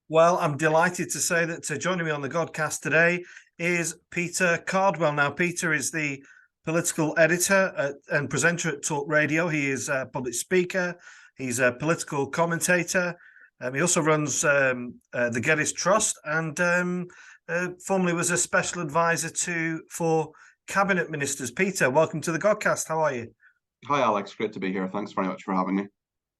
Well, I'm delighted to say that joining me on the Godcast today is Peter Cardwell. Now, Peter is the political editor and presenter at Talk Radio. He is a public speaker. He's a political commentator. He also runs the Geddes Trust and formerly was a special advisor for cabinet ministers. Peter, welcome to the Godcast. How are you? Hi, Alex. Great to be here. Thanks very much for having me.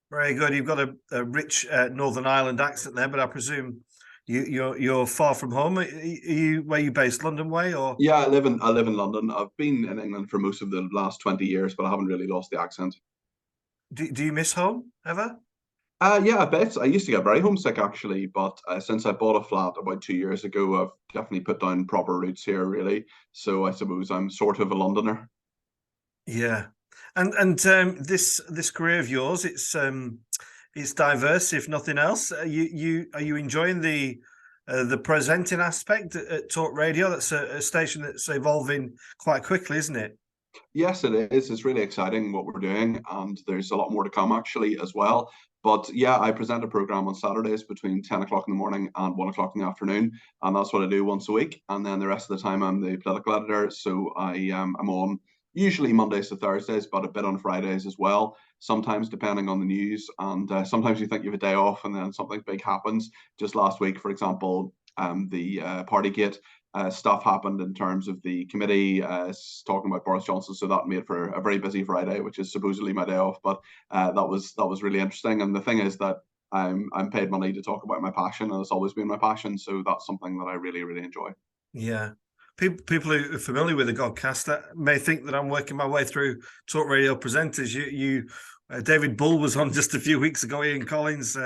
Very good. You've got a rich Northern Ireland accent there, but I presume you're far from home. Where are you based? London way, or? Yeah, I live in London. I've been in England for most of the last 20 years, but I haven't really lost the accent. Do you miss home ever? Yeah, I bet. I used to get very homesick actually, but since I bought a flat about 2 years ago, I've definitely put down proper roots here, really. So I suppose I'm sort of a Londoner. Yeah, and this career of yours, it's diverse, if nothing else. Are you enjoying the presenting aspect at Talk Radio? That's a station that's evolving quite quickly, isn't it? Yes, it is. It's really exciting what we're doing, and there's a lot more to come actually as well. But yeah, I present a program on Saturdays between 10 o'clock in the morning and 1 o'clock in the afternoon, and that's what I do once a week. And then the rest of the time, I'm the political editor, so I'm on usually Mondays to Thursdays, but a bit on Fridays as well. Sometimes depending on the news, and sometimes you think you have a day off, and then something big happens. Just last week, for example, the Partygate stuff happened in terms of the committee talking about Boris Johnson, so that made for a very busy Friday, which is supposedly my day off. But that was really interesting. And the thing is that I'm paid money to talk about my passion, and it's always been my passion. So that's something that I really really enjoy. Yeah. People who are familiar with the Godcast may think that I'm working my way through Talk Radio presenters. David Bull was on just a few weeks ago. Ian Collins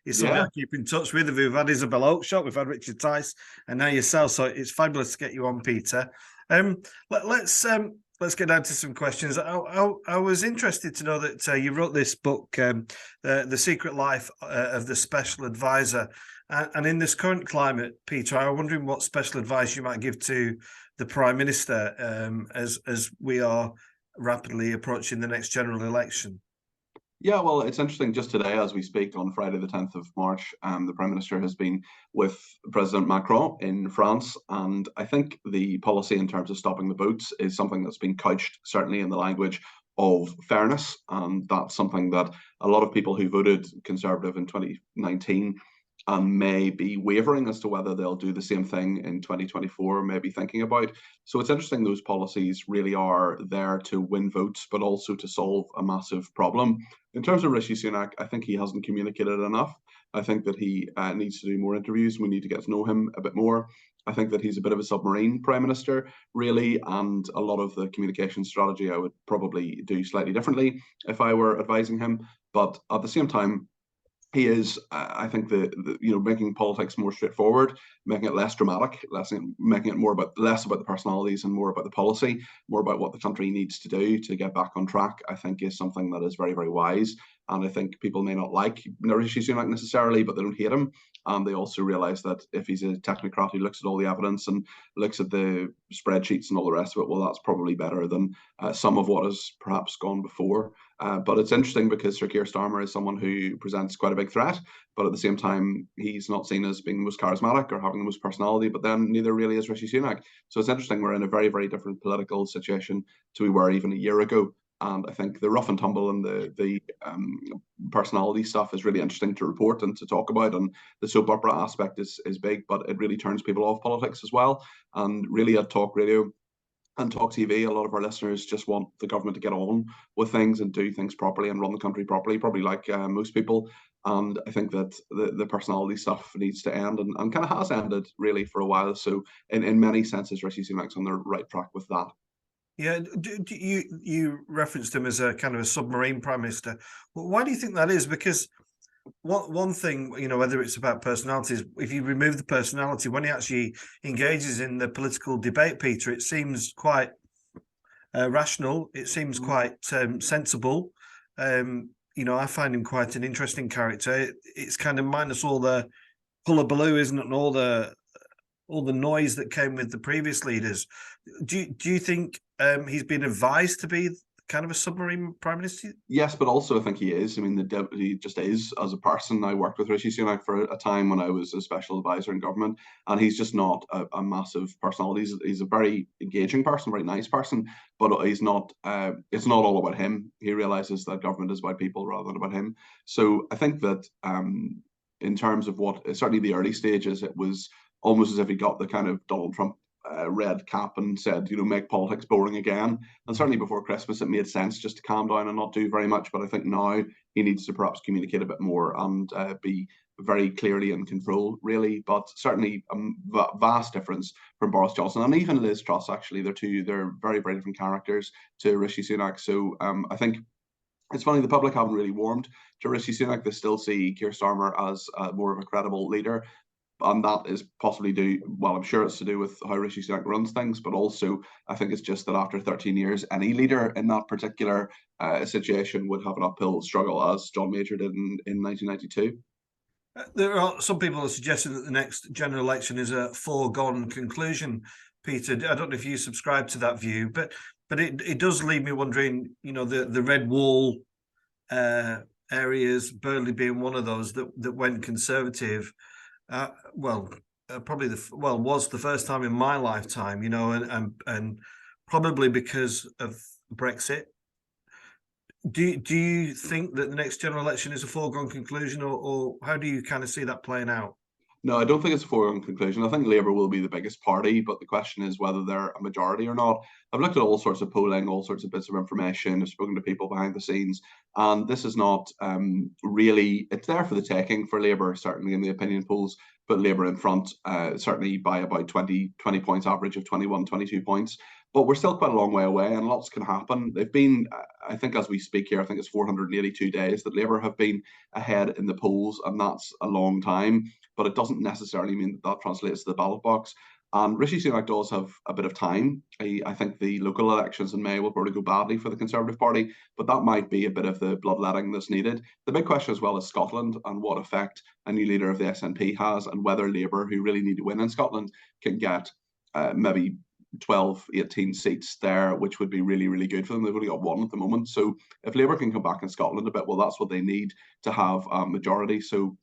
is somebody I keep in touch with. We've had Isabel Oakeshott, we've had Richard Tice, and now yourself. So it's fabulous to get you on, Peter. Let's get down to some questions. I was interested to know that you wrote this book, The Secret Life of the Special Advisor. And in this current climate, Peter, I'm wondering what special advice you might give to the Prime Minister as we are rapidly approaching the next general election. Yeah, well, it's interesting. Just today, as we speak, on Friday the 10th of March, the Prime Minister has been with President Macron in France. And I think the policy in terms of stopping the boats is something that's been couched certainly in the language of fairness. And that's something that a lot of people who voted Conservative in 2019 and may be wavering as to whether they'll do the same thing in 2024, maybe thinking about. So it's interesting those policies really are there to win votes, but also to solve a massive problem. In terms of Rishi Sunak, I think he hasn't communicated enough. I think that he needs to do more interviews. We need to get to know him a bit more. I think that he's a bit of a submarine prime minister, really, and a lot of the communication strategy I would probably do slightly differently if I were advising him. But at the same time, he is, I think, making politics more straightforward, making it less dramatic, making it less about the personalities and more about the policy, more about what the country needs to do to get back on track. I think is something that is very, very wise. And I think people may not like Rishi Sunak necessarily, but they don't hate him. And they also realise that if he's a technocrat who looks at all the evidence and looks at the spreadsheets and all the rest of it, well, that's probably better than some of what has perhaps gone before. But it's interesting because Sir Keir Starmer is someone who presents quite a big threat, but at the same time, he's not seen as being the most charismatic or having the most personality, but then neither really is Rishi Sunak. So it's interesting. We're in a very, very different political situation to we were even a year ago. And I think the rough and tumble and the personality stuff is really interesting to report and to talk about. And the soap opera aspect is big, but it really turns people off politics as well. And really at Talk Radio and Talk TV, a lot of our listeners just want the government to get on with things and do things properly and run the country properly, probably like most people. And I think that the personality stuff needs to end and kind of has ended really for a while. So in many senses, Rishi Sunak's on the right track with that. Yeah, you referenced him as a kind of a submarine prime minister. Well, why do you think that is? Because one thing, whether it's about personalities, if you remove the personality, when he actually engages in the political debate, Peter, it seems quite rational. It seems quite sensible. I find him quite an interesting character. It's kind of minus all the hullabaloo, isn't it, and all the noise that came with the previous leaders. Do you think he's been advised to be kind of a submarine prime minister? Yes, but also I think he is. I mean, he just is as a person. I worked with Rishi Sunak for a time when I was a special advisor in government, and he's just not a massive personality. He's a very engaging person, very nice person, but he's not. It's not all about him. He realizes that government is about people rather than about him. So I think that in terms of what certainly the early stages, it was almost as if he got the kind of Donald Trump red cap and said, make politics boring again. And certainly before Christmas, it made sense just to calm down and not do very much. But I think now he needs to perhaps communicate a bit more and be very clearly in control, really. But certainly a vast difference from Boris Johnson and even Liz Truss. Actually, they're very, very different characters to Rishi Sunak. So I think it's funny, the public haven't really warmed to Rishi Sunak. They still see Keir Starmer as more of a credible leader. And that is possibly I'm sure it's to do with how Rishi Sunak runs things, but also I think it's just that after 13 years, any leader in that particular situation would have an uphill struggle, as John Major did in 1992. There are some people are suggesting that the next general election is a foregone conclusion. Peter, I don't know if you subscribe to that view, but it does leave me wondering, the red wall areas, Burnley being one of those that went Conservative. Probably was the first time in my lifetime, and probably because of Brexit. Do you think that the next general election is a foregone conclusion, or how do you kind of see that playing out? No, I don't think it's a foregone conclusion. I think Labour will be the biggest party, but the question is whether they're a majority or not. I've looked at all sorts of polling, all sorts of bits of information. I've spoken to people behind the scenes, and this is not really, it's there for the taking for Labour, certainly in the opinion polls, but Labour in front, certainly by about 20 points, average of 21, 22 points. But we're still quite a long way away, and lots can happen. They've been, I think as we speak here, I think it's 482 days that Labour have been ahead in the polls, and that's a long time. But it doesn't necessarily mean that translates to the ballot box. And Rishi Sunak does have a bit of time. I think the local elections in May will probably go badly for the Conservative Party, but that might be a bit of the bloodletting that's needed. The big question as well is Scotland and what effect a new leader of the SNP has, and whether Labour, who really need to win in Scotland, can get maybe 12, 18 seats there, which would be really, really good for them. They've only got one at the moment. So if Labour can come back in Scotland a bit, well, that's what they need to have a majority. So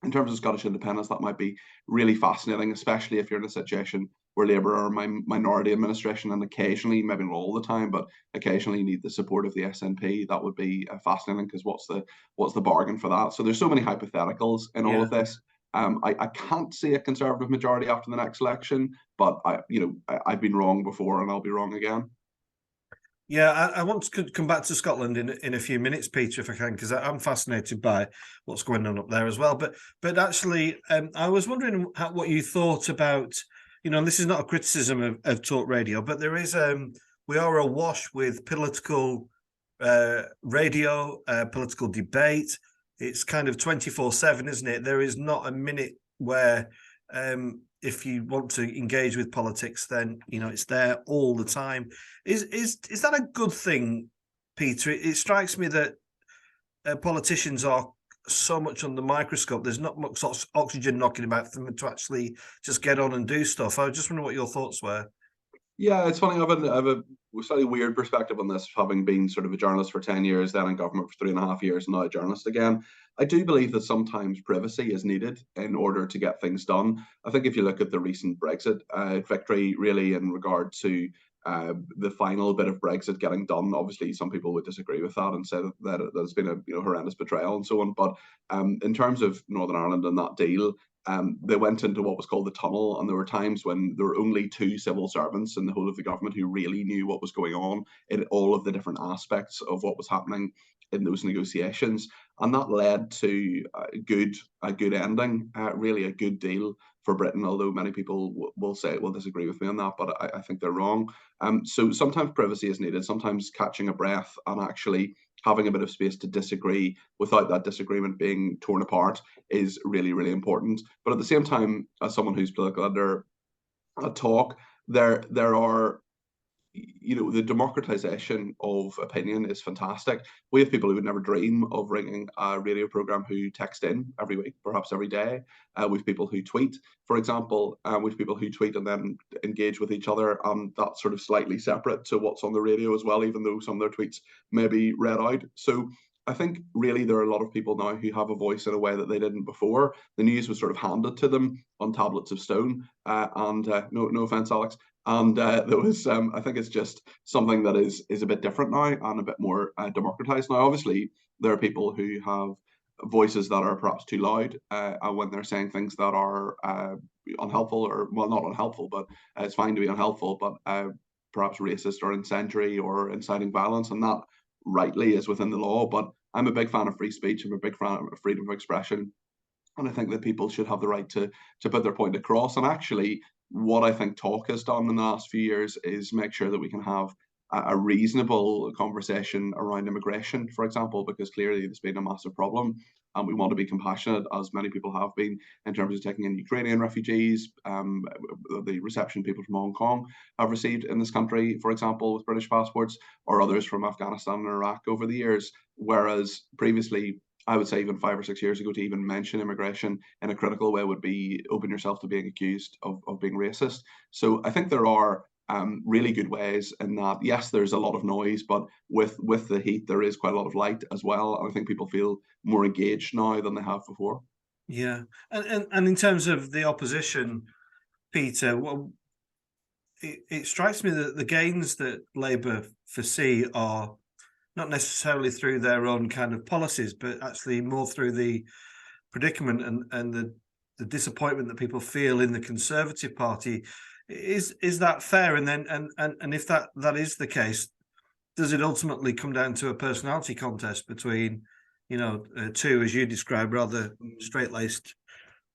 in terms of Scottish independence, that might be really fascinating, especially if you're in a situation where Labour are a minority administration and occasionally, maybe not all the time, but occasionally need the support of the SNP. That would be fascinating, because what's the bargain for that? So there's so many hypotheticals in all of this. I can't see a Conservative majority after the next election, but I've been wrong before and I'll be wrong again. Yeah, I want to come back to Scotland in a few minutes, Peter, if I can, because I'm fascinated by what's going on up there as well. But actually, I was wondering what you thought about, and this is not a criticism of talk radio, but there is we are awash with political radio, political debate. It's kind of 24/7, isn't it? There is not a minute where if you want to engage with politics, then it's there all the time. Is that a good thing, Peter? It strikes me that politicians are so much under the microscope. There's not much oxygen knocking about for them to actually just get on and do stuff. I just wonder what your thoughts were. Yeah, it's funny. I have a slightly weird perspective on this, having been sort of a journalist for 10 years, then in government for 3.5 years, and now a journalist again. I do believe that sometimes privacy is needed in order to get things done. I think if you look at the recent Brexit victory, really in regard to the final bit of Brexit getting done, obviously some people would disagree with that and say that there's been a horrendous betrayal and so on. But in terms of Northern Ireland and that deal, they went into what was called the tunnel, and there were times when there were only 2 civil servants in the whole of the government who really knew what was going on in all of the different aspects of what was happening in those negotiations, and that led to a good ending, really a good deal for Britain. Although many people will disagree with me on that, but I think they're wrong. So sometimes privacy is needed. Sometimes catching a breath and actually having a bit of space to disagree without that disagreement being torn apart is really, really important. But at the same time, as someone who's political editor at Talk, there are the democratization of opinion is fantastic. We have people who would never dream of ringing a radio program who text in every week, perhaps every day. We have people who tweet, for example. We have people who tweet and then engage with each other, and that's sort of slightly separate to what's on the radio as well, even though some of their tweets may be read out. So I think really there are a lot of people now who have a voice in a way that they didn't before. The news was sort of handed to them on tablets of stone, and no offense, Alex. And there was, I think it's just something that is a bit different now and a bit more democratized now. Obviously, there are people who have voices that are perhaps too loud when they're saying things that are unhelpful, or, well, not unhelpful, but it's fine to be unhelpful, but perhaps racist or incendiary or inciting violence, and that rightly is within the law. But I'm a big fan of free speech. I'm a big fan of freedom of expression. And I think that people should have the right to put their point across. And actually, what I think talk has done in the last few years is make sure that we can have a reasonable conversation around immigration, for example, because clearly there's been a massive problem, and we want to be compassionate, as many people have been, in terms of taking in Ukrainian refugees, the reception people from Hong Kong have received in this country, for example, with British passports, or others from Afghanistan and Iraq over the years, whereas previously, I would say even 5 or 6 years ago, to even mention immigration in a critical way would be open yourself to being accused of being racist. So I think there are really good ways in that. Yes, there's a lot of noise, but with the heat, there is quite a lot of light as well. And I think people feel more engaged now than they have before. Yeah, and in terms of the opposition, Peter, well, it strikes me that the gains that Labour foresee are not necessarily through their own kind of policies, but actually more through the predicament and the disappointment that people feel in the Conservative Party. Is that fair? And then and if that is the case, does it ultimately come down to a personality contest between, two, as you describe, rather straight-laced,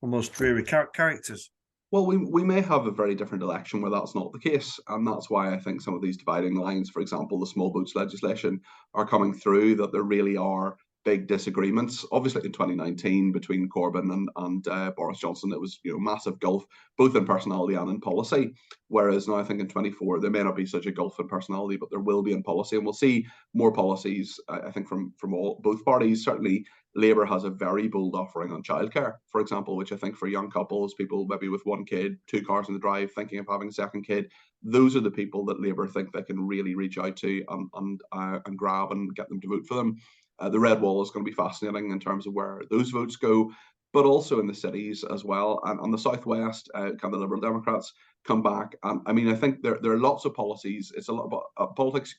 almost dreary characters? Well, we may have a very different election where that's not the case. And that's why I think some of these dividing lines, for example, the small boats legislation, are coming through, that there really are big disagreements. Obviously, in 2019, between Corbyn and Boris Johnson, it was massive gulf, both in personality and in policy. Whereas now I think in 24, there may not be such a gulf in personality, but there will be in policy. And we'll see more policies, I think, from both parties. Certainly, Labour has a very bold offering on childcare, for example, which I think for young couples, people maybe with one kid, 2 cars in the drive, thinking of having a second kid, those are the people that Labour think they can really reach out to and grab and get them to vote for them. The red wall is going to be fascinating in terms of where those votes go, but also in the cities as well. And on the southwest, can the Liberal Democrats come back? I mean, I think there are lots of policies. It's a lot about politics.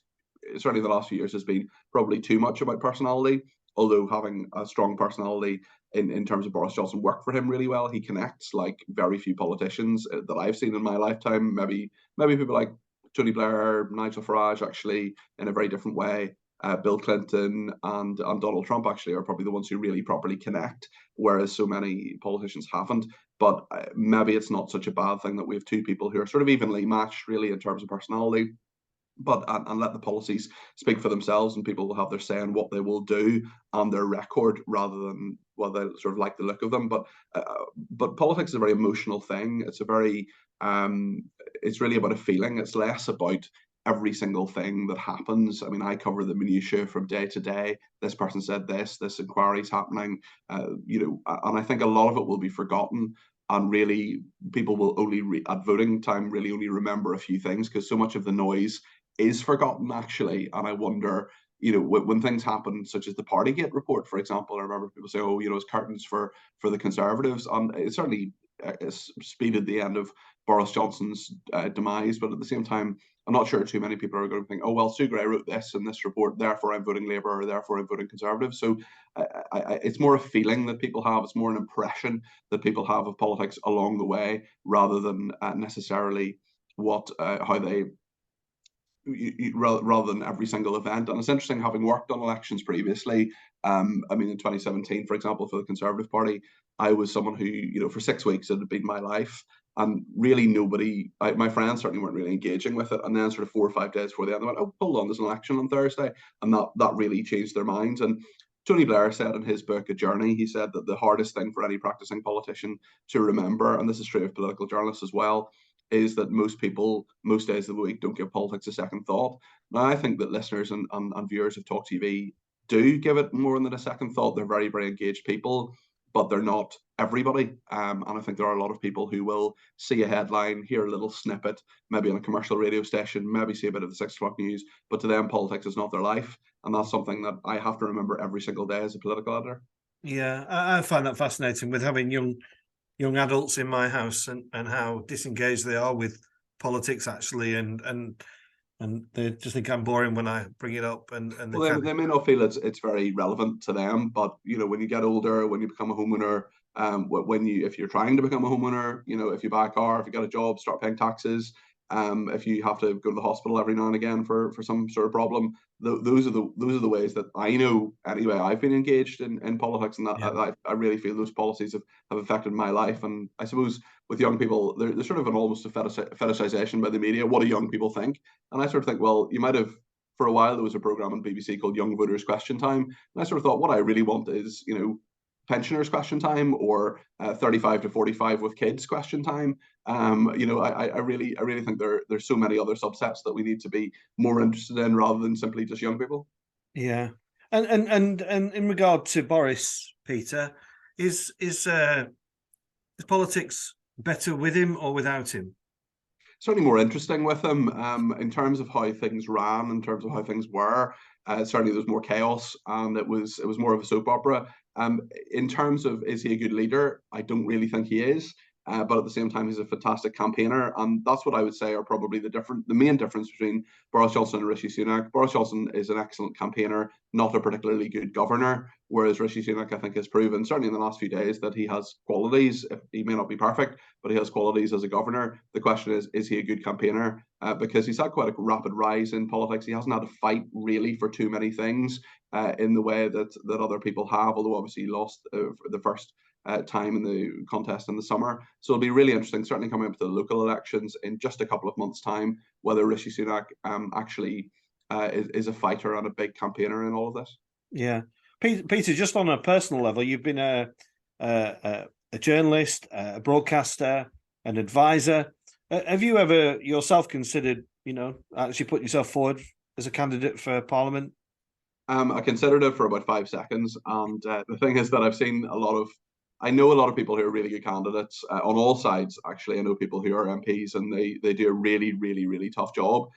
Certainly, the last few years has been probably too much about personality. Although having a strong personality in terms of Boris Johnson worked for him really well. He connects like very few politicians that I've seen in my lifetime. Maybe people like Tony Blair, Nigel Farage, actually in a very different way. Bill Clinton and Donald Trump actually are probably the ones who really properly connect, whereas so many politicians haven't. But maybe it's not such a bad thing that we have 2 people who are sort of evenly matched really in terms of personality. But and let the policies speak for themselves, and people will have their say in what they will do on their record, rather than they sort of like the look of them. But politics is a very emotional thing. It's a very it's really about a feeling. It's less about every single thing that happens. I mean, I cover the minutiae from day to day. This person said this inquiry's happening, and I think a lot of it will be forgotten. And really, people will only at voting time really only remember a few things, because so much of the noise is forgotten, actually. And I wonder, when things happen, such as the Partygate report, for example, I remember people say, oh, it's curtains for the Conservatives. And it certainly speeded the end of Boris Johnson's demise. But at the same time, I'm not sure too many people are going to think, oh, well, Sue Gray wrote this in this report, therefore I'm voting Labour, or therefore I'm voting Conservative. So it's more a feeling that people have. It's more an impression that people have of politics along the way, rather than necessarily how they rather than every single event. And it's interesting, having worked on elections previously. I mean, in 2017, for example, for the Conservative Party, I was someone who, for 6 weeks, it had been my life. And really my friends certainly weren't really engaging with it. And then sort of 4 or 5 days before the end, they went, oh, hold on, there's an election on Thursday. And that really changed their minds. And Tony Blair said in his book, A Journey, he said that the hardest thing for any practicing politician to remember, and this is true of political journalists as well, is that most people, most days of the week, don't give politics a second thought. Now, I think that listeners and viewers of Talk TV do give it more than a second thought. They're very, very engaged people, but they're not everybody. And I think there are a lot of people who will see a headline, hear a little snippet, maybe on a commercial radio station, maybe see a bit of the 6 o'clock news, but to them, politics is not their life. And that's something that I have to remember every single day as a political editor. Yeah, I find that fascinating with having young adults in my house and how disengaged they are with politics actually, and they just think I'm boring when I bring it up. And they may not feel it's very relevant to them, but when you get older, when you become a homeowner, if you're trying to become a homeowner, if you buy a car, if you get a job, start paying taxes, if you have to go to the hospital every now and again for some sort of problem, those are the ways that I know anyway I've been engaged in politics, and that I really feel those policies have affected my life. And I suppose with young people, there's sort of almost a fetishization by the media. What do young people think? And I sort of think, well, you might have. For a while, there was a program on BBC called Young Voters Question Time, and I sort of thought, what I really want is, pensioners question time, or 35 to 45 with kids question time. I really think there's so many other subsets that we need to be more interested in rather than simply just young people. Yeah, and in regard to Boris, Peter, is politics better with him or without him? Certainly more interesting with him, in terms of how things ran, in terms of how things were. Certainly there was more chaos, and it was more of a soap opera. In terms of, is he a good leader? I don't really think he is. But at the same time, he's a fantastic campaigner, and that's what I would say are probably the main difference between Boris Johnson and Rishi Sunak. Boris Johnson is an excellent campaigner, not a particularly good governor, whereas Rishi Sunak, I think, has proven, certainly in the last few days, that he has qualities. He may not be perfect, but he has qualities as a governor. The question is he a good campaigner? Because he's had quite a rapid rise in politics. He hasn't had to fight really for too many things in the way that other people have, although obviously he lost the first time in the contest in the summer. So it'll be really interesting, certainly coming up to the local elections in just a couple of months' time, whether Rishi Sunak actually is a fighter and a big campaigner in all of this. Yeah. Peter, just on a personal level, you've been a journalist, a broadcaster, an advisor. Have you ever yourself considered, actually put yourself forward as a candidate for Parliament? I considered it for about 5 seconds, and the thing is that I know a lot of people who are really good candidates on all sides. Actually, I know people who are MPs, and they do a really, really, really tough job.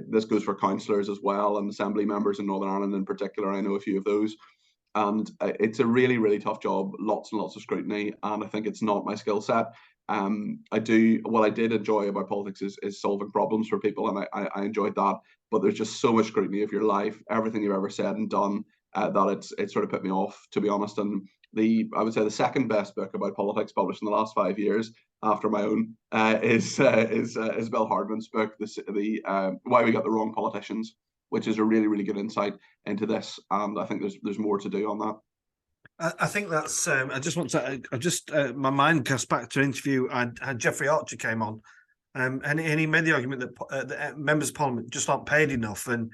This goes for councillors as well, and assembly members in Northern Ireland in particular. I know a few of those, and it's a really, really tough job. Lots and lots of scrutiny, and I think it's not my skill set. What I did enjoy about politics is solving problems for people, and I enjoyed that. But there's just so much scrutiny of your life, everything you've ever said and done, that it sort of put me off, to be honest. And I would say the second best book about politics published in the last 5 years, after my own, is Isabel Hardman's book, the Why We Got the Wrong Politicians, which is a really, really good insight into this. And I think there's more to do on that. I think that's. I just want to. My mind cast back to an interview. I had Jeffrey Archer came on, and he made the argument that members of Parliament just aren't paid enough, and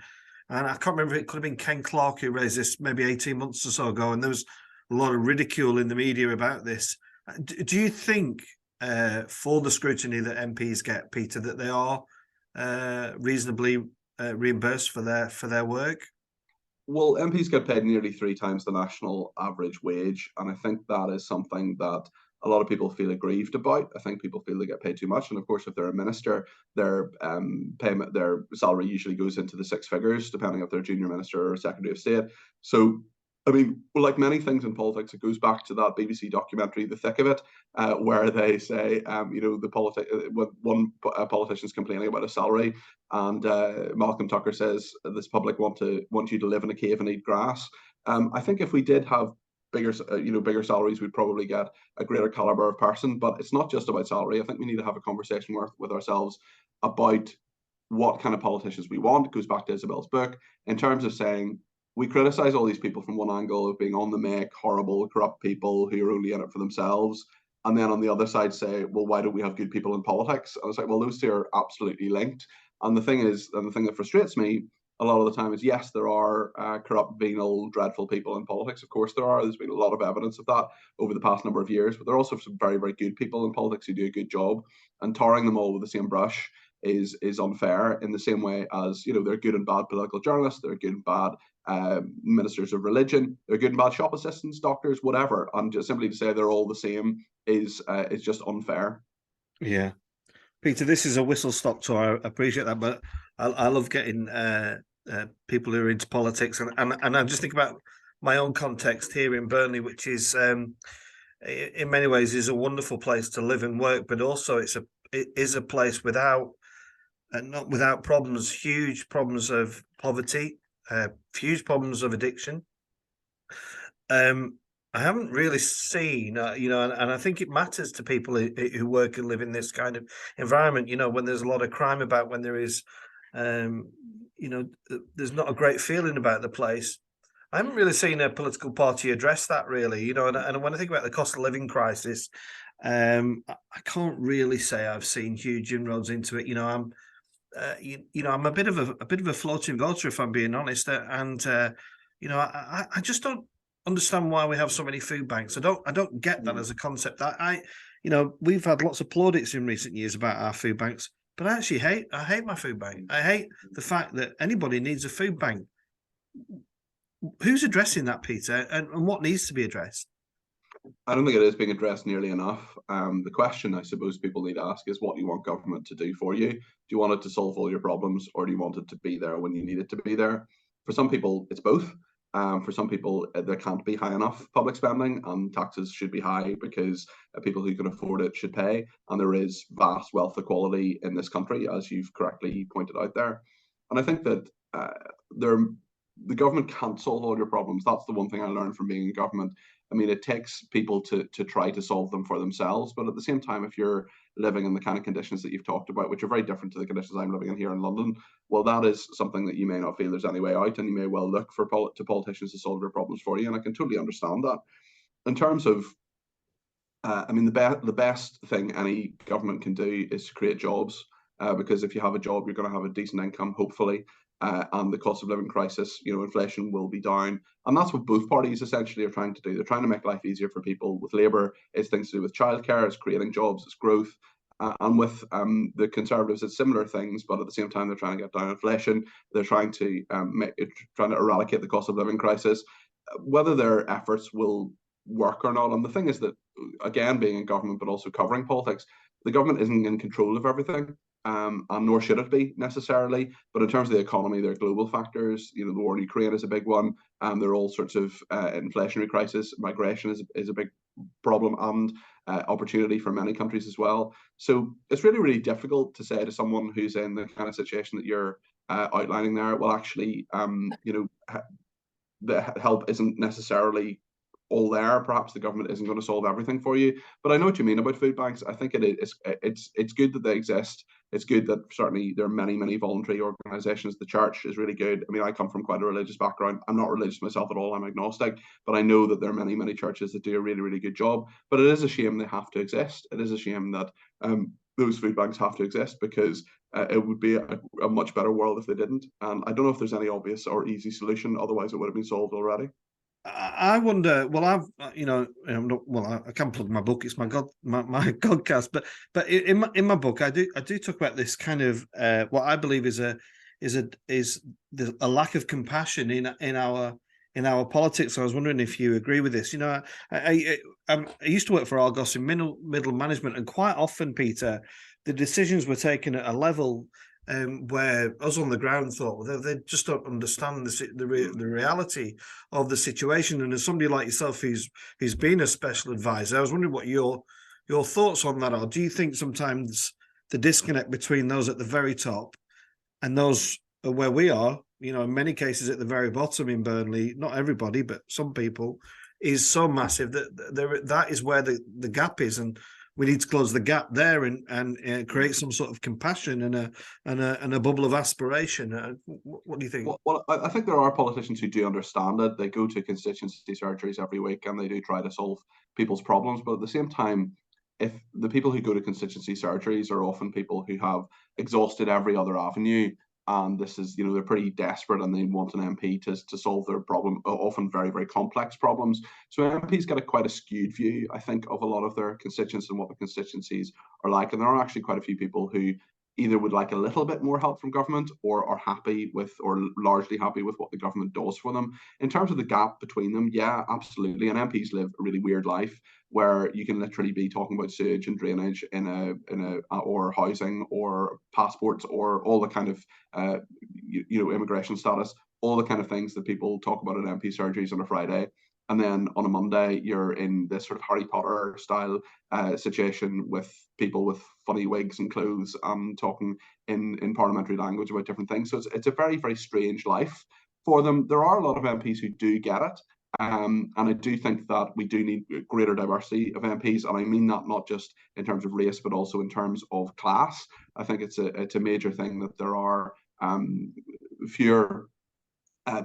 I can't remember. It could have been Ken Clarke who raised this maybe 18 months or so ago, and there was a lot of ridicule in the media about this. Do you think, for the scrutiny that MPs get, Peter, that they are reasonably reimbursed for their work? Well, MPs get paid nearly 3 times the national average wage, and I think that is something that a lot of people feel aggrieved about. I think people feel they get paid too much, and of course, if they're a minister, their salary usually goes into the 6 figures, depending if they're junior minister or secretary of state. So, I mean, like many things in politics, it goes back to that BBC documentary, The Thick of It, where they say, one politician's complaining about a salary, and Malcolm Tucker says, "This public want you to live in a cave and eat grass." I think if we did have bigger salaries, we'd probably get a greater caliber of person. But it's not just about salary. I think we need to have a conversation with ourselves about what kind of politicians we want. It goes back to Isabel's book in terms of saying, we criticize all these people from one angle of being on the make, horrible, corrupt people who are only in it for themselves. And then on the other side say, well, why don't we have good people in politics? And it's like, well, those two are absolutely linked. And the thing that frustrates me a lot of the time is, yes, there are corrupt, venal, dreadful people in politics. Of course there are. There's been a lot of evidence of that over the past number of years, but there are also some very, very good people in politics who do a good job, and tarring them all with the same brush is unfair, in the same way as, you know, they're good and bad political journalists, they're good and bad ministers of religion, they're good and bad shop assistants, doctors, whatever. And just simply to say they're all the same is just unfair. Yeah. Peter, this is a whistle-stop tour. I appreciate that, but I love getting people who are into politics, and I just think about my own context here in Burnley, which is in many ways is a wonderful place to live and work, but also it is a place without not without problems, huge problems of poverty, huge problems of addiction. I haven't really seen, you know, and I think it matters to people who work and live in this kind of environment, you know, when there's a lot of crime about, when there is, you know, there's not a great feeling about the place. I haven't really seen a political party address that, really, you know, and when I think about the cost of living crisis, I can't really say I've seen huge inroads into it. You know, I'm, you know, I'm a bit of a floating vulture, if I'm being honest, and you know, I just don't understand why we have so many food banks. I don't get that as a concept. You know, we've had lots of plaudits in recent years about our food banks, but I hate my food bank. I hate the fact that anybody needs a food bank. Who's addressing that, Peter, and what needs to be addressed? I don't think it is being addressed nearly enough. The question I suppose people need to ask is, what do you want government to do for you? Do you want it to solve all your problems, or do you want it to be there when you need it to be there? For some people, it's both. For some people, there can't be high enough public spending, and taxes should be high because people who can afford it should pay. And there is vast wealth equality in this country, as you've correctly pointed out there. And I think that the government can't solve all your problems. That's the one thing I learned from being in government. I mean, it takes people to try to solve them for themselves. But at the same time, if you're living in the kind of conditions that you've talked about, which are very different to the conditions I'm living in here in London, well, that is something that you may not feel there's any way out, and you may well look to politicians to solve your problems for you. And I can totally understand that. In terms of, I mean, the best thing any government can do is to create jobs, because if you have a job, you're going to have a decent income, hopefully. And the cost of living crisis, you know, inflation will be down. And that's what both parties essentially are trying to do. They're trying to make life easier for people. With Labour, it's things to do with childcare, it's creating jobs, it's growth. And with the Conservatives, it's similar things, but at the same time, they're trying to get down inflation. They're trying to trying to eradicate the cost of living crisis. Whether their efforts will work or not, and the thing is that, again, being in government but also covering politics, the government isn't in control of everything. And nor should it be necessarily. But in terms of the economy, there are global factors. You know, the war in Ukraine is a big one. There are all sorts of inflationary crisis. Migration is a big problem, and opportunity for many countries as well. So it's really, really difficult to say to someone who's in the kind of situation that you're outlining there, well, actually, you know, the help isn't necessarily all there. Perhaps the government isn't going to solve everything for you. But I know what you mean about food banks. I think it's good that they exist. It's good that certainly there are many, many voluntary organisations. The church is really good. I mean, I come from quite a religious background. I'm not religious myself at all. I'm agnostic. But I know that there are many, many churches that do a really, really good job. But it is a shame they have to exist. It is a shame that those food banks have to exist, because it would be a much better world if they didn't. And I don't know if there's any obvious or easy solution. Otherwise, it would have been solved already. I wonder. Well, you know, I can't plug my book. It's my Godcast. But in my book, I do talk about this kind of what I believe is a lack of compassion in our politics. I was wondering if you agree with this. You know, I used to work for Argos in middle management, and quite often, Peter, the decisions were taken at a level where us on the ground thought, well, they just don't understand the reality of the situation. And as somebody like yourself who's been a special advisor, I was wondering what your thoughts on that are. Do you think sometimes the disconnect between those at the very top and those where we are, you know, in many cases at the very bottom in Burnley, not everybody, but some people, is so massive that that is where the gap is, and we need to close the gap there and create some sort of compassion and a bubble of aspiration. What do you think? Well, I think there are politicians who do understand it. They go to constituency surgeries every week, and they do try to solve people's problems. But at the same time, if the people who go to constituency surgeries are often people who have exhausted every other avenue, and this is, they're pretty desperate and they want an MP to solve their problem, often very, very complex problems. So MPs get quite a skewed view, I think, of a lot of their constituents and what the constituencies are like. And there are actually quite a few people who either would like a little bit more help from government or are happy with, or largely happy with, what the government does for them. In terms of the gap between them, yeah, absolutely. And MPs live a really weird life where you can literally be talking about sewage and drainage or housing or passports or all the kind of immigration status, all the kind of things that people talk about at MP surgeries on a Friday. And then on a Monday, you're in this sort of Harry Potter style situation with people with funny wigs and clothes talking in parliamentary language about different things. So it's a very, very strange life for them. There are a lot of MPs who do get it. And I do think that we do need greater diversity of MPs. And I mean that not just in terms of race, but also in terms of class. I think it's a major thing that there are fewer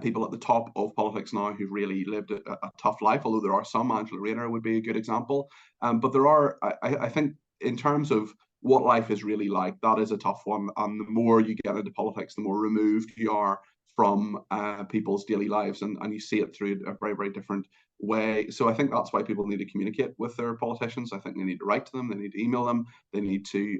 people at the top of politics now who've really lived a tough life, although there are some. Angela Rayner would be a good example. But there are, I think, in terms of what life is really like, that is a tough one. And the more you get into politics, the more removed you are from people's daily lives, and you see it through a very, very different way. So I think that's why people need to communicate with their politicians. I think they need to write to them, they need to email them, they need to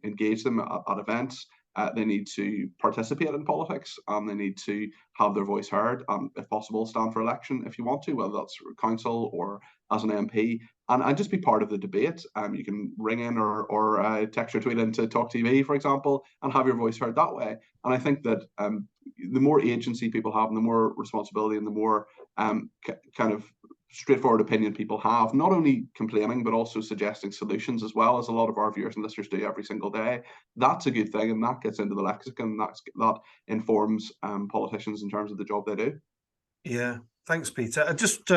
engage them at events. They need to participate in politics, and they need to have their voice heard, and if possible, stand for election if you want to, whether that's council or as an MP, and just be part of the debate. You can ring in or text or tweet into Talk TV, for example, and have your voice heard that way. And I think that the more agency people have, and the more responsibility, and the more kind of straightforward opinion people have, not only complaining but also suggesting solutions, as well as a lot of our viewers and listeners do every single day, that's a good thing, and that gets into the lexicon. That informs politicians in terms of the job they do. Yeah, thanks, Peter. I just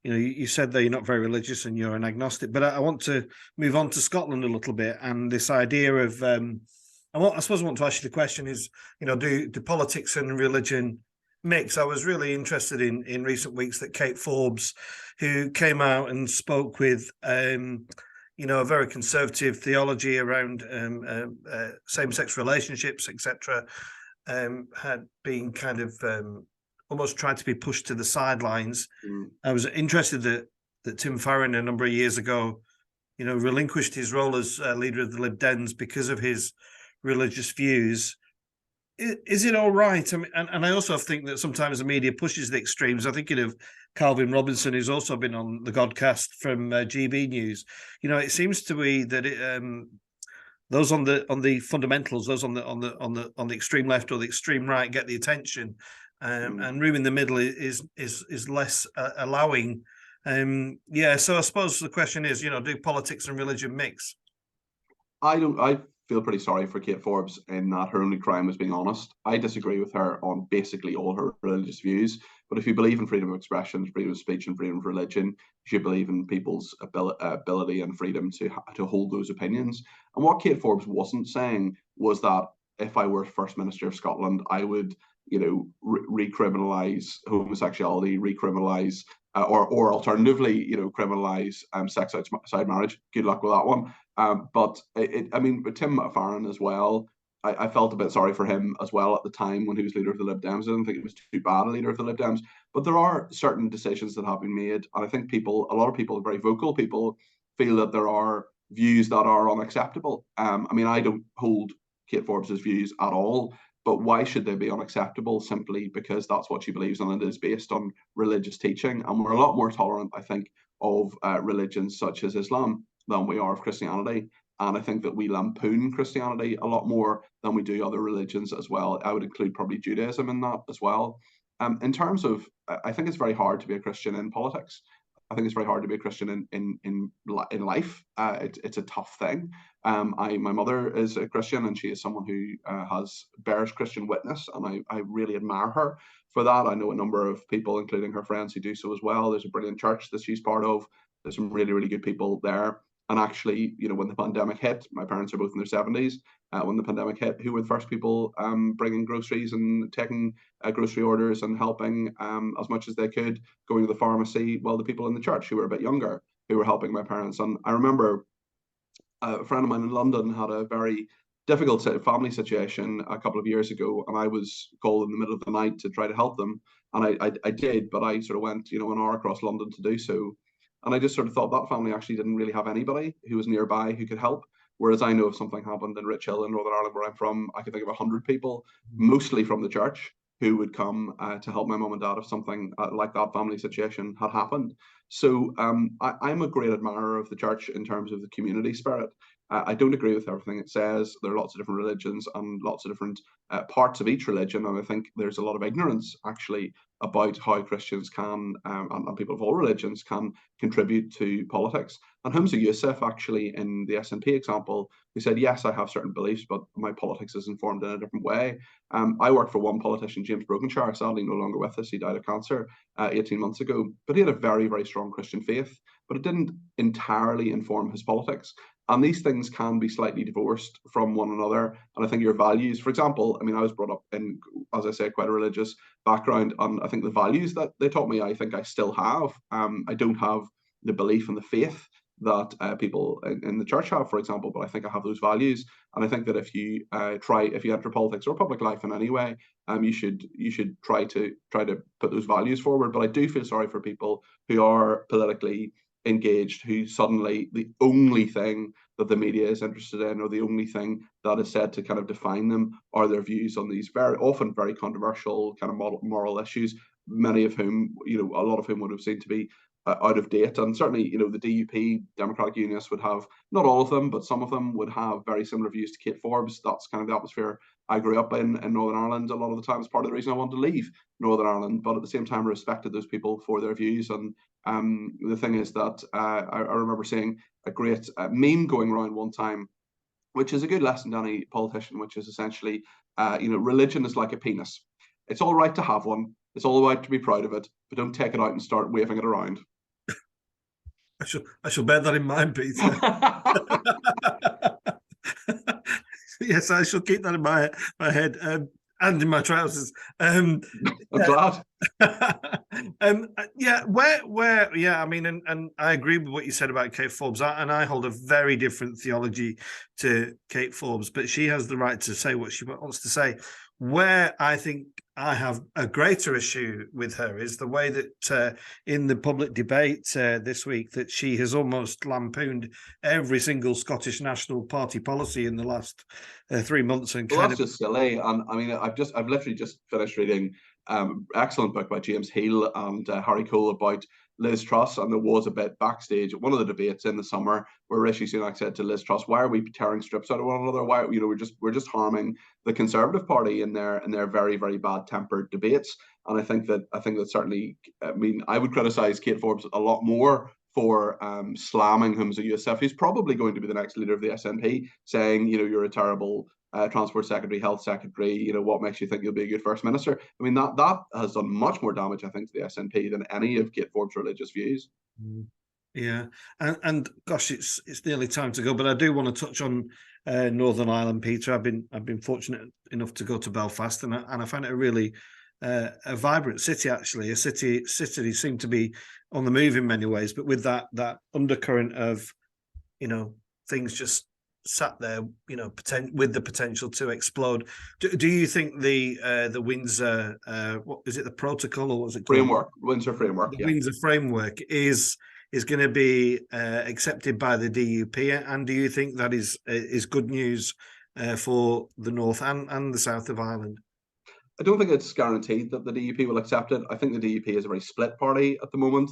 you said that you're not very religious and you're an agnostic, but I want to move on to Scotland a little bit, and this idea of I suppose I want to ask you the question is, do politics and religion mix? I was really interested in recent weeks that Kate Forbes, who came out and spoke with a very conservative theology around same-sex relationships, etc., had been kind of almost tried to be pushed to the sidelines. I was interested that Tim Farron a number of years ago, relinquished his role as leader of the Lib Dems because of his religious views. Is it all right? I mean, and I also think that sometimes the media pushes the extremes. I'm thinking of Calvin Robinson, who's also been on the Godcast from GB News. It seems to be that those on the fundamentals, those on the extreme left or the extreme right, get the attention, and room in the middle is less allowing. So I suppose the question is, do politics and religion mix? I feel pretty sorry for Kate Forbes in that her only crime was being honest. I disagree with her on basically all her religious views. But if you believe in freedom of expression, freedom of speech, and freedom of religion, you should believe in people's ability and freedom to hold those opinions. And what Kate Forbes wasn't saying was that if I were First Minister of Scotland, I would, recriminalise homosexuality, recriminalise or alternatively, criminalise sex outside marriage. Good luck with that one. But Tim Farron as well, I felt a bit sorry for him as well at the time when he was leader of the Lib Dems. I didn't think it was too bad a leader of the Lib Dems, but there are certain decisions that have been made, and I think a lot of people, very vocal people, feel that there are views that are unacceptable. I don't hold Kate Forbes's views at all, but why should they be unacceptable? Simply because that's what she believes, and it is based on religious teaching. And we're a lot more tolerant, I think, of religions such as Islam than we are of Christianity. And I think that we lampoon Christianity a lot more than we do other religions as well. I would include probably Judaism in that as well. In terms of, I think it's very hard to be a Christian in politics. I think it's very hard to be a Christian in life. It's a tough thing. My mother is a Christian, and she is someone who bears Christian witness, and I really admire her for that. I know a number of people, including her friends, who do so as well. There's a brilliant church that she's part of. There's some really, really good people there. And actually, when the pandemic hit, my parents are both in their 70s. When the pandemic hit, who were the first people bringing groceries and taking grocery orders and helping as much as they could, going to the pharmacy? Well, the people in the church who were a bit younger, who were helping my parents. And I remember a friend of mine in London had a very difficult family situation a couple of years ago, and I was called in the middle of the night to try to help them, and I did, but I sort of went, you know, an hour across London to do so, and I just sort of thought that family actually didn't really have anybody who was nearby who could help. Whereas I know if something happened in Rich Hill in Northern Ireland, where I'm from, I could think of 100 people, mostly from the church, who would come to help my mum and dad if something like that family situation had happened. So I'm a great admirer of the church in terms of the community spirit. I don't agree with everything it says. There are lots of different religions and lots of different parts of each religion, and I think there's a lot of ignorance actually about how Christians can and people of all religions can contribute to politics. And Humza Yousaf, actually, in the SNP example, who said, yes, I have certain beliefs, but my politics is informed in a different way. I worked for one politician, James Brokenshire, sadly no longer with us. He died of cancer 18 months ago. But he had a very, very strong Christian faith, but it didn't entirely inform his politics. And these things can be slightly divorced from one another. And I think your values, for example, I mean, I was brought up in, as I say, quite a religious background. And I think the values that they taught me, I think I still have. I don't have the belief and the faith that people in the church have, for example, but I think I have those values. And I think that if you if you enter politics or public life in any way, you should try to put those values forward. But I do feel sorry for people who are politically engaged, who suddenly the only thing that the media is interested in, or the only thing that is said to kind of define them, are their views on these very often very controversial kind of moral issues, many of whom, you know, a lot of whom would have seemed to be out of date. And certainly, you know, the DUP, Democratic Unionists, would have, not all of them, but some of them would have very similar views to Kate Forbes. That's kind of the atmosphere I grew up in Northern Ireland. A lot of the time, it's part of the reason I wanted to leave Northern Ireland, but at the same time, I respected those people for their views. And the thing is that I remember seeing a great meme going around one time, which is a good lesson to any politician, which is essentially, you know, religion is like a penis. It's all right to have one. It's all right to be proud of it, but don't take it out and start waving it around. I shall bear that in mind, Peter. Yes, I shall keep that in my head and in my trousers. I'm glad. Yeah, yeah, I mean, and I agree with what you said about Kate Forbes, and I hold a very different theology to Kate Forbes, but she has the right to say what she wants to say. Where I think I have a greater issue with her is the way that in the public debate this week that she has almost lampooned every single Scottish National Party policy in the last 3 months. And well, that's just silly. And I mean, I've literally just finished reading excellent book by James Heal and Harry Cole about Liz Truss, and there was a bit backstage at one of the debates in the summer where Rishi Sunak said to Liz Truss, "Why are we tearing strips out of one another? Why, you know, we're just harming the Conservative Party in their very, very bad tempered debates." And I think that certainly, I mean, I would criticise Kate Forbes a lot more for slamming Humza Yousaf, who's probably going to be the next leader of the SNP, saying, you know, you're a terrible Transport Secretary, Health Secretary, you know, what makes you think you'll be a good First Minister? I mean, that has done much more damage, I think, to the SNP than any of Kate Forbes' religious views. Yeah, and gosh, it's nearly time to go, but I do want to touch on Northern Ireland, Peter. I've been fortunate enough to go to Belfast, and I find it a really a vibrant city, actually. A city seemed to be on the move in many ways, but with that undercurrent of, you know, things just sat there, you know, with the potential to explode. Do you think the Windsor what is it, the protocol, or was it called? Framework, Windsor Framework, The Windsor Framework is going to be accepted by the DUP, and do you think that is good news for the north and the south of Ireland? I don't think it's guaranteed that the DUP will accept it. I think the DUP is a very split party at the moment.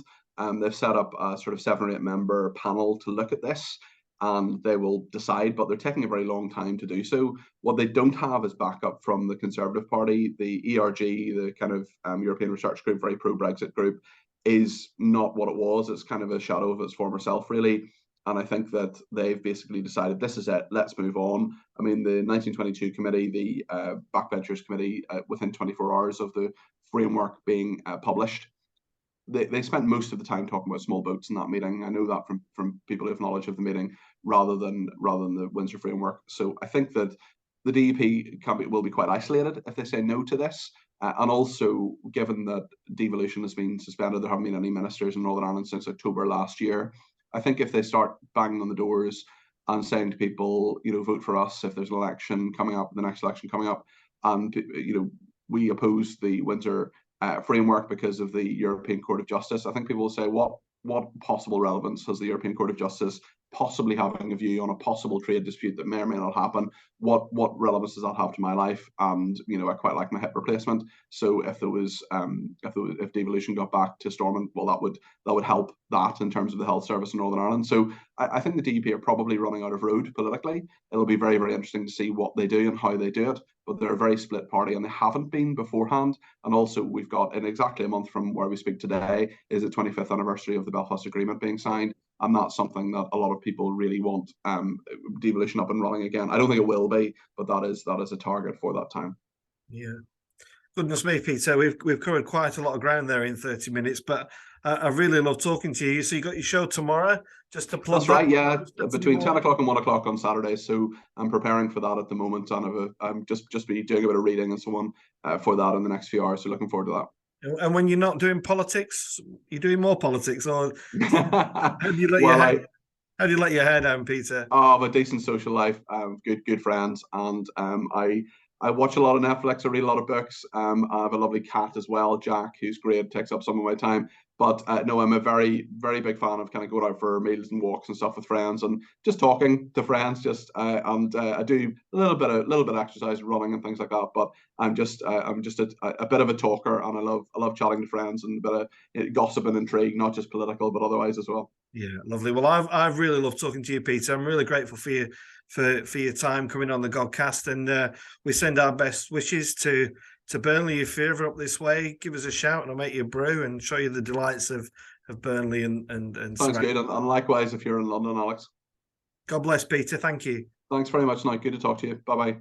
They've set up a sort of 7 or 8 member panel to look at this, and they will decide, but they're taking a very long time to do so. What they don't have is backup from the Conservative Party. The ERG, the kind of European Research Group, very pro-Brexit group, is not what it was. It's kind of a shadow of its former self, really. And I think that they've basically decided, this is it, let's move on. I mean, the 1922 committee, the Backbenchers committee, within 24 hours of the framework being published, they spent most of the time talking about small boats in that meeting. I know that from people who have knowledge of the meeting, rather than the Windsor Framework. So I think that the DUP will be quite isolated if they say no to this. And also, given that devolution has been suspended, there haven't been any ministers in Northern Ireland since October last year. I think if they start banging on the doors and saying to people, vote for us if there's an election coming up, the next election coming up. And, we oppose the Windsor framework because of the European Court of Justice. I think people will say, what possible relevance has the European Court of Justice possibly having a view on a possible trade dispute that may or may not happen? What relevance does that have to my life? And I quite like my hip replacement. So if devolution got back to Stormont, well, that would help that in terms of the health service in Northern Ireland. So I think the DUP are probably running out of road politically. It'll be very, very interesting to see what they do and how they do it. But they're a very split party, and they haven't been beforehand. And also, we've got, in exactly a month from where we speak today, is the 25th anniversary of the Belfast Agreement being signed. And that's something that a lot of people really want devolution up and running again. I don't think it will be, but that is a target for that time. Yeah. Goodness me, Peter, we've covered quite a lot of ground there in 30 minutes, but I really love talking to you. So you got your show tomorrow, just to plug. That's right, yeah, between 10 o'clock and 1 o'clock on Saturdays. So I'm preparing for that at the moment, and I'm just be doing a bit of reading and so on for that in the next few hours. So looking forward to that. And when you're not doing politics, you're doing more politics, or how do you let your hair down, Peter? I have a decent social life, good friends, and I watch a lot of Netflix. I read a lot of books. I have a lovely cat as well, Jack, who's great, takes up some of my time. But no, I'm a very, very big fan of kind of going out for meals and walks and stuff with friends, and just talking to friends. And I do a little bit of exercise, running and things like that. But I'm just a bit of a talker, and I love chatting to friends and a bit of gossip and intrigue, not just political but otherwise as well. Yeah, lovely. Well, I've really loved talking to you, Peter. I'm really grateful for you for your time coming on the Godcast, and we send our best wishes to Burnley. If you're ever up this way, give us a shout and I'll make you a brew and show you the delights of Burnley and sounds good. And likewise if you're in London, Alex. God bless, Peter. Thank you. Thanks very much, Night. Good to talk to you. Bye bye.